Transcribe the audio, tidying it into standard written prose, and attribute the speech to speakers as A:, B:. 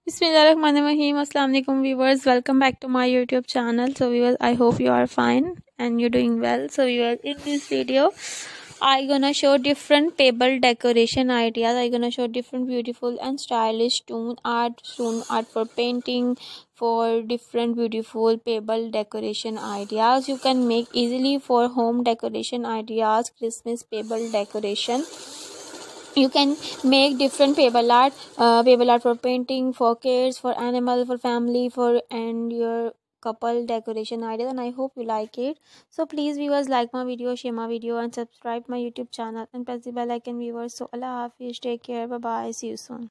A: Bismillahirrahmanirrahim. Assalamu alaikum viewers. Welcome back to my YouTube channel. So viewers, I hope you are fine and you're doing well. So viewers, in this video, I gonna show different pebble decoration ideas. I gonna show different beautiful and stylish stone art for painting, for different beautiful pebble decoration ideas. You can make easily for home decoration ideas, Christmas pebble decoration. You can make different pebble art for painting, for kids, for animal, for family, for and your couple decoration ideas, and I hope you like it. So please viewers, like my video, share my video, and subscribe my YouTube channel and press the bell icon viewers. So Allah Hafiz, take care, bye bye, see you soon.